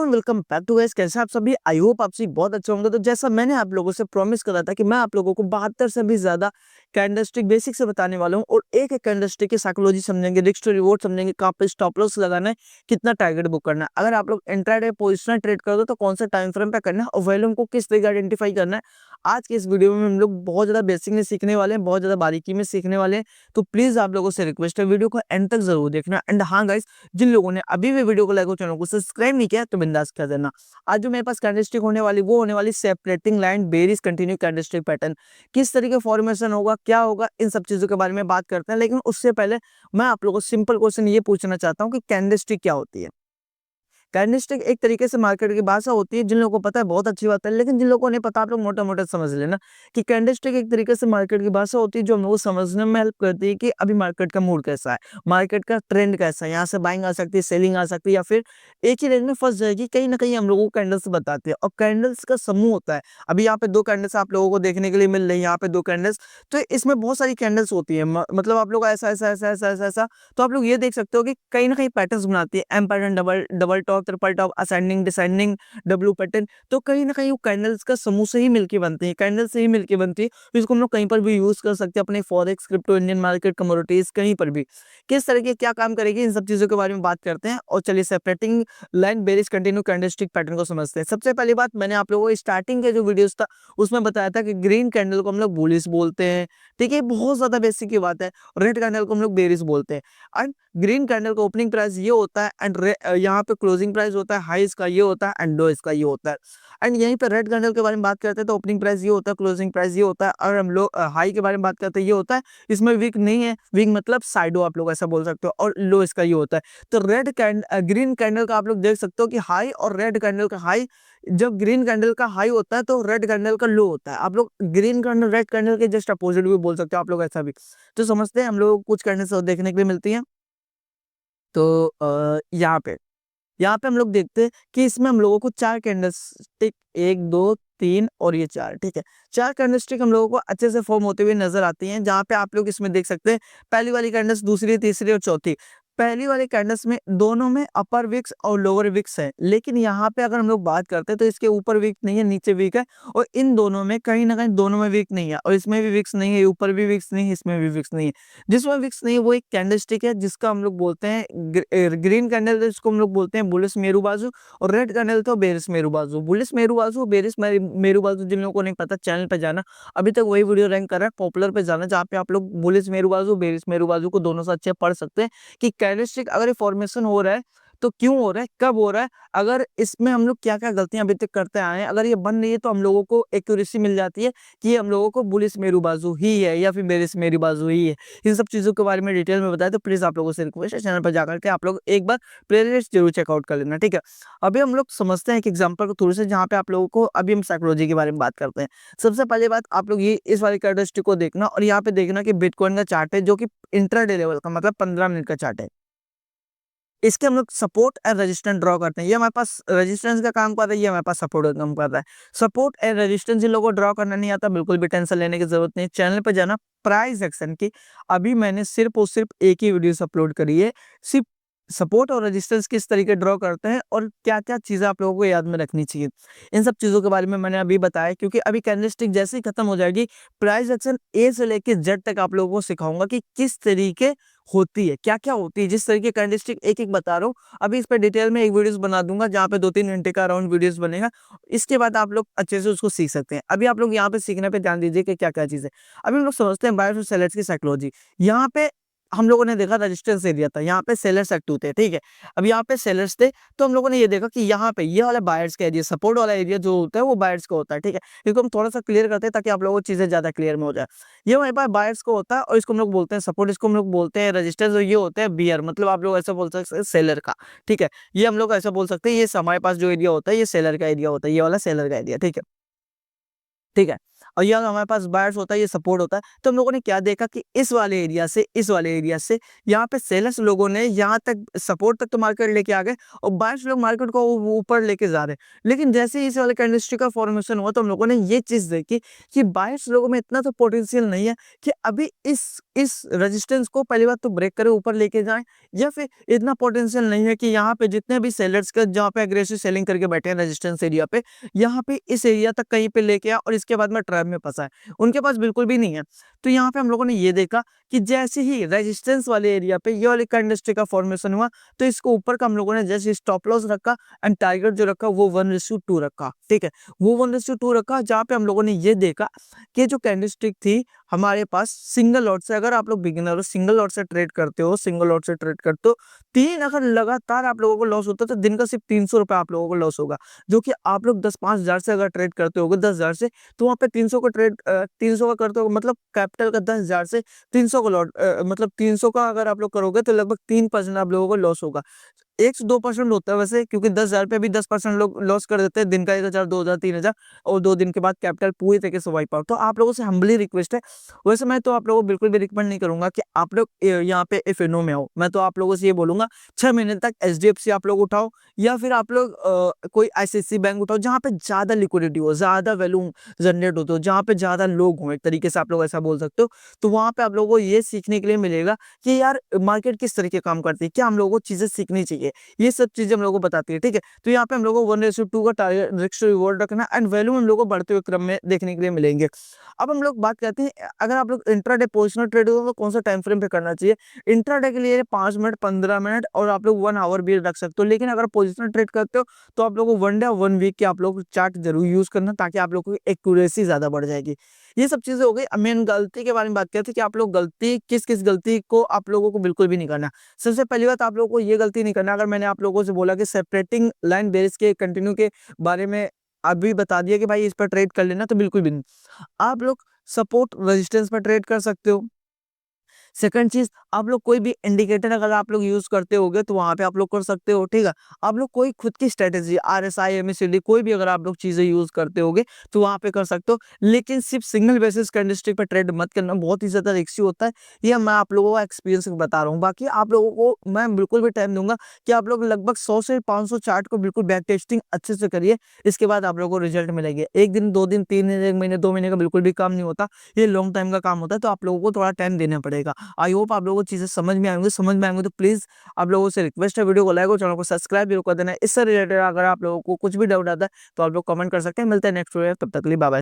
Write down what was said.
Hello and welcome back to guys. कैसे आप सभी? आई होप आप सभी बहुत अच्छे होंगे। तो जैसा मैंने आप लोगों से प्रॉमिस करा था कि मैं आप लोगों को 72 से भी ज्यादा कैंडलस्टिक बेसिक से बताने वाला हूं और एक एक कैंडलस्टिक की साइकोलॉजी समझेंगे, रिस्क टू रिवॉर्ड समझेंगे, कहां पे स्टॉप लॉस लगाना है, कितना टारगेट बुक करना है। अगर आप लोग इंट्राडे पोजिशनल ट्रेड कर दो तो कौन सा टाइम फ्रेम पे करना है और वॉल्यूम को किस तरीके आइडेंटिफाई करना है, आज के इस वीडियो में हम लोग बहुत ज्यादा बेसिक में सीखने वाले हैं, बहुत ज्यादा बारीकी में सीखने वाले हैं। तो प्लीज आप लोगों से रिक्वेस्ट है, वीडियो को एंड तक जरूर देखना। एंड हाँ गाइस, जिन लोगों ने अभी भी वीडियो को लाइक और चैनल को सब्सक्राइब नहीं किया तो बिंदास कर देना। आज जो मेरे पास कैंडलस्टिक होने वाली वो होने वाली separating line bearish continue candlestick pattern. किस तरीके फॉर्मेशन होगा, क्या होगा, इन सब चीजों के बारे में बात करते हैं। लेकिन उससे पहले मैं आप लोगों को सिंपल क्वेश्चन ये पूछना चाहता हूँ कि कैंडलस्टिक क्या होती है। कैंडलस्टिक एक तरीके से मार्केट की भाषा होती है। जिन लोगों को पता है बहुत अच्छी बात है, लेकिन जिन लोगों को नहीं पता आप लोग मोटा मोटा समझ लेना कि कैंडलस्टिक एक तरीके से मार्केट की भाषा होती है जो हम लोग को समझने में हेल्प करती है कि अभी मार्केट का मूड कैसा है, मार्केट का ट्रेंड कैसा है, यहाँ से बाइंग आ सकती है, सेलिंग आ सकती है, या फिर एक ही रेंज में फंस जाएगी। कहीं ना कहीं हम लोगों को कैंडल्स बताते हैं और कैंडल्स का समूह होता है। अभी यहाँ पे दो कैंडल्स आप लोगों को देखने के लिए मिल रही है, यहाँ पे दो कैंडल्स। तो इसमें बहुत सारी कैंडल्स होती है, मतलब आप लोग ऐसा ऐसा ऐसा ऐसा ऐसा ऐसा। तो आप लोग ये देख सकते हो कि कहीं ना कहीं पैटर्न्स बनाती है, M pattern, double double top, triple top, ascending, descending, W pattern. तो कहीं ना कहीं वो कैंडल्स का समूह से ही मिलके बनती है, कैंडल से ही मिलके बनती है। तो इसको हम लोग कहीं पर भी यूज कर सकते हैं, अपने forex, crypto, Indian market, commodities, कहीं पर भी किस तरह के क्या काम करेगी, इन सब चीजों के बारे में बात करते हैं। और चलिए separating line bearish continue candlestick pattern को समझते हैं। सबसे पहली बात, मैंने आप लोगों को स्टार्टिंग के जो वीडियोस था उसमें बताया था कि ग्रीन कैंडल को हम लोग बुलिश बोलते हैं। ठीक है, बहुत ज्यादा बेसिक की बात है। रेड कैंडल को हम लोग बेरिश बोलते हैं। एंड ग्रीन कैंडल का ओपनिंग प्राइस ये होता है एंड यहाँ पे क्लोजिंग प्राइस होता है, हाई इसका ये होता है एंड लो इसका ये होता है। एंड यहीं पे रेड कैंडल के बारे में बात करते हैं तो ओपनिंग प्राइस ये होता है, क्लोजिंग प्राइस ये होता है। और हम लोग हाई के बारे में बात करते हैं, ये होता है, इसमें वीक नहीं है, वीक मतलब साइडो आप लोग ऐसा बोल सकते हो, और लो इसका ये होता है। तो ग्रीन कैंडल का आप लोग देख सकते हो कि हाई और रेड कैंडल का हाई, जब ग्रीन कैंडल का हाई होता है तो रेड कैंडल का लो होता है। आप लोग ग्रीन कैंडल रेड कैंडल के जस्ट अपोजिट भी बोल सकते हो आप लोग ऐसा भी। तो समझते हैं हम लोग कुछ कैंडल्स देखने के लिए मिलती हैं। तो यहाँ पे हम लोग देखते हैं कि इसमें हम लोगों को चार कैंडलस्टिक, एक दो तीन और ये चार, ठीक है, चार कैंडलस्टिक हम लोगों को अच्छे से फॉर्म होते हुए नजर आती हैं। जहाँ पे आप लोग इसमें देख सकते हैं पहली वाली कैंडल्स, दूसरी, तीसरी और चौथी। पहली वाली कैंडल्स में दोनों में अपर विक्स और लोअर विक्स है, लेकिन यहाँ पे अगर हम लोग बात करते हैं तो इसके ऊपर विक नहीं है, नीचे विक है। और इन दोनों में कहीं ना कहीं दोनों में विक नहीं है, और इसमें भी विक्स नहीं है, ऊपर भी विक्स नहीं है, इसमें भी विक्स नहीं है। जिसमें विक्स नहीं है वो एक कैंडलस्टिक है जिसका हम लोग बोलते हैं ग्रीन कैंडल, जिसको हम लोग बोलते हैं बुलिश मेरू बाजू। और रेड कैंडल तो बेरिश मेरू बाजू। बुलिश मेरू बाजू, बेरिश मेरू बाजू जिन लोगों को नहीं पता चैनल पे जाना, अभी तक वही वीडियो रैंक कर रहा है, पॉपुलर पे जाना, जहाँ पे आप लोग बुलिश मेरू बाजू, बेरिश मेरू बाजू को दोनों से अच्छे पढ़ सकते हैं कि कैंडलस्टिक अगर ये फॉर्मेशन हो रहा है तो क्यों हो रहा है, कब हो रहा है, अगर इसमें हम लोग क्या क्या गलतियां अभी तक करते आए हैं, अगर ये बन रही है तो हम लोगों को एक्यूरेसी मिल जाती है कि ये हम लोगों को बुलिश मेरू बाजू ही है या फिर बेरिश मेरू बाजू ही है। इन सब चीजों के बारे में डिटेल में बताया, तो प्लीज आप लोगों से रिक्वेस्ट है चैनल पर जाकर के आप लोग एक बार प्लेलिस्ट जरूर चेकआउट कर लेना, ठीक है। अभी हम लोग समझते हैं एक एग्जांपल को थोड़ी से, जहाँ पे आप लोगों को अभी हम साइकोलॉजी के बारे में बात करते हैं। सबसे पहले बात, आप लोग ये इस वाली कैरेक्टरिस्टिक को देखना और यहाँ पे देखना कि बिटकॉइन का चार्ट है जो कि इंट्राडे लेवल का, मतलब 15 मिनट का चार्ट है। इसके हम लोग सपोर्ट एंड रेजिस्टेंस ड्रॉ करते हैं। ये हमारे पास रेजिस्टेंस का काम कर रहा है, ये हमारे पास सपोर्ट का काम कर रहा है। सपोर्ट एंड रेजिस्टेंस जिन लोगों को ड्रॉ करना नहीं आता, बिल्कुल भी टेंशन लेने की जरूरत नहीं है। चैनल पर जाना, प्राइस एक्शन की अभी मैंने सिर्फ और सिर्फ एक ही वीडियो अपलोड करी है, सिर्फ सपोर्ट और रेजिस्टेंस किस तरीके ड्रॉ करते हैं और क्या क्या चीजें आप लोगों को याद में रखनी चाहिए, इन सब चीजों के बारे में मैंने अभी बताया। क्योंकि अभी कैंडलस्टिक जैसे ही खत्म हो जाएगी, प्राइस एक्शन ए से लेके जेड तक आप लोगों को सिखाऊंगा कि किस तरीके होती है, क्या क्या होती है, जिस तरीके कैंडलस्टिक एक एक बता रहा हूँ। अभी इस पर डिटेल में एक वीडियोस बना दूंगा जहाँ पे 2-3 घंटे का अराउंड वीडियोस बनेगा। इसके बाद आप लोग अच्छे से उसको सीख सकते हैं। अभी आप लोग यहाँ पे सीखने पे ध्यान दीजिए कि क्या क्या चीज़ है। अभी हम लोग समझते हैं बायर्स और सेलर्स की साइकोलॉजी। यहाँ पे हम लोगों ने देखा रेजिस्टेंस एरिया था, यहाँ पे सेलर्स एक्टिव थे, ठीक है। अब यहाँ पे सेलर्स थे, तो हम लोगों ने ये देखा कि यहाँ पे ये वाला बायर्स का एरिया, सपोर्ट वाला एरिया जो होता है वो बायर्स का होता है, ठीक है। इसको हम थोड़ा सा क्लियर करते हैं ताकि आप लोगों को चीजें ज्यादा क्लियर में हो जाए। ये हमारे पास बायर्स को होता है और इसको हम लोग बोलते हैं सपोर्ट, इसको हम लोग बोलते हैं रेजिस्टेंस, और ये होता है बियर, मतलब आप लोग ऐसा बोल सकते हैं सेलर का, ठीक है। ये हम लोग ऐसा बोल सकते हैं, ये हमारे पास जो एरिया होता है ये सेलर का एरिया होता है, ये वाला सेलर का एरिया, ठीक है, ठीक है। और या हमारे पास बायर्स होता है, ये सपोर्ट होता है। तो हम लोगों ने क्या देखा कि इस वाले एरिया से यहाँ पे सेलर्स लोगों ने यहाँ तक सपोर्ट तक तो मार्केट लेके आ गए और बायर्स लोग मार्केट को ऊपर लेके जा रहे हैं। लेकिन जैसे ही इस वाले कैंडलस्टिक का फॉर्मेशन हुआ तो हम लोगों ने ये चीज़ देखी कि बायर्स लोगों में इतना तो पोटेंशियल नहीं है कि अभी इस रेजिस्टेंस को पहली बात तो ब्रेक करे ऊपर लेके जाएँ, या फिर इतना पोटेंशियल नहीं है कि यहाँ पे जितने भी सेलर्स का जहाँ पे एग्रेसिव सेलिंग करके बैठे हैं रेजिस्टेंस एरिया पे, यहाँ पे इस एरिया तक कहीं पे लेके आए और इसके बाद में ट्रैप में फँसा है। उनके पास बिल्कुल भी नहीं है। तो यहाँ पे हम लोगों ने ये देखा कि जैसे ही रेजिस्टेंस वाले एरिया पे ये वाले कैंडलस्टिक का फॉर्मेशन हुआ, तो इसको ऊपर का हम लोगों ने जैसे स्टॉप लॉस रखा एंड टारगेट जो रखा वो 1:2 रखा, ठीक है। वो 1:2 रखा, जहाँ पे हम लोगों ने ये देखा कि जो कैंडलस्टिक थी हमारे पास सिंगल लॉट से, अगर आप लोग बिगिनर हो, सिंगल लॉट से ट्रेड करते हो, सिंगल लॉट से ट्रेड करते हो, 3 अगर लगातार आप लोगों को लॉस होता है तो दिन का सिर्फ ₹300 आप लोगों को लॉस होगा। जो कि आप लोग 10-5 हज़ार से अगर ट्रेड करते होगे, 10,000 से, तो वहाँ पे 300 का ट्रेड 300 का करते हो, मतलब कैपिटल का 10,000 से 300 का मतलब 300 का अगर आप लोग करोगे तो लगभग 3% आप लोगों को लॉस होगा। 1 से 2% होता है वैसे, क्योंकि 10,000 पे भी 10% लोग लॉस कर देते हैं, दिन का 1,000, 2,000, 3,000 और 2 दिन के बाद कैपिटल पूरी तरीके से वाइप आउट। तो आप लोगों से हम्बली रिक्वेस्ट है, वैसे मैं तो आप लोगों को बिल्कुल भी रिकमेंड नहीं करूँगा कि आप लोग यहाँ पे इफिनो में आओ। मैं तो आप लोगों से ये बोलूँगा 6 महीने तक एचडीएफसी आप लोग उठाओ, या फिर आप लोग कोई आईसीआईसी बैंक उठाओ, जहाँ पे ज़्यादा लिक्विडिटी हो, ज़्यादा वैल्यू जनरेट होते हो, जहाँ पे ज़्यादा लोग हों, एक तरीके से आप लोग ऐसा बोल सकते हो। तो वहाँ पे आप लोगों को ये सीखने के लिए मिलेगा कि यार मार्केट किस तरीके काम करती है, क्या हम लोगों को चीज़ें सीखनी चाहिए। ये सब चीज़ें हम लोगों को बताती है, ठीक है। तो यहाँ पे हम लोगों को 1:2 का टारगेट रिस्क टू रिवॉर्ड रखना एंड वैल्यू हम लोगों को बढ़ते हुए क्रम में देखने के लिए मिलेंगे। अब हम लोग बात करते हैं, अगर आप लोग इंट्राडे पोजिशनल ट्रेड हो तो कौन सा टाइम फ्रेम पे करना चाहिए। इंट्राडे के लिए 5 मिनट, 15 मिनट और आप लोग 1 आवर भी रख सकते हो। लेकिन अगर पोजिशनल ट्रेड करते हो तो आप लोगों को 1 डे और 1 वीक के आप लोग चार्ट ज़रूर यूज़ करना, ताकि आप लोगों की एक्यूरेसी ज़्यादा बढ़ जाएगी। ये सब चीज़ें हो गई। अब मेन गलती के बारे में बात करते हैं कि आप लोग गलती किस-किस गलती को आप लोगों को बिल्कुल भी नहीं करना। सबसे पहली बात, आप लोगों को ये गलती नहीं करना, अगर मैंने आप लोगों से बोला कि सेपरेटिंग लाइन बेरिस के कंटिन्यू के बारे में अभी बता दिया कि भाई इस पर ट्रेड कर लेना, तो बिल्कुल भी नहीं। आप लोग सपोर्ट रेजिस्टेंस पर ट्रेड कर सकते हो। सेकंड चीज़, आप लोग कोई भी इंडिकेटर अगर आप लोग यूज़ करते होगे तो वहाँ पे आप लोग कर सकते हो, ठीक है। आप लोग कोई खुद की स्ट्रैटेजी आरएसआई, एमएसीडी कोई भी अगर आप लोग चीज़ें यूज़ करते होगे तो वहाँ पे कर सकते हो। लेकिन सिर्फ सिंगल बेसिस कैंडलस्टिक पे ट्रेड मत करना, बहुत ही ज़्यादा रिस्की होता है। ये मैं आप लोगों का एक्सपीरियंस बता रहा हूँ। बाकी आप लोगों को मैं बिल्कुल भी टाइम दूँगा कि आप लोग लगभग 100 से 500 चार्ट को बिल्कुल बैक टेस्टिंग अच्छे से करिए। इसके बाद आप लोगों को रिजल्ट मिलेंगे। 1 दिन, 2 दिन, 3 दिन, 1 महीने, 2 महीने का बिल्कुल भी काम नहीं होता। ये लॉन्ग टाइम का काम होता है, तो आप लोगों को थोड़ा टाइम देना पड़ेगा। आई होप आप लोगों को चीज़ें समझ में आएँगी तो प्लीज़ आप लोगों से रिक्वेस्ट है, वीडियो को लाइक और चैनल को सब्सक्राइब जरूर कर देना। इससे रिलेटेड अगर आप लोगों को कुछ भी डाउट आता है तो आप लोग कमेंट कर सकते हैं। मिलते हैं नेक्स्ट वीडियो में, तब तक के लिए बाय बाय।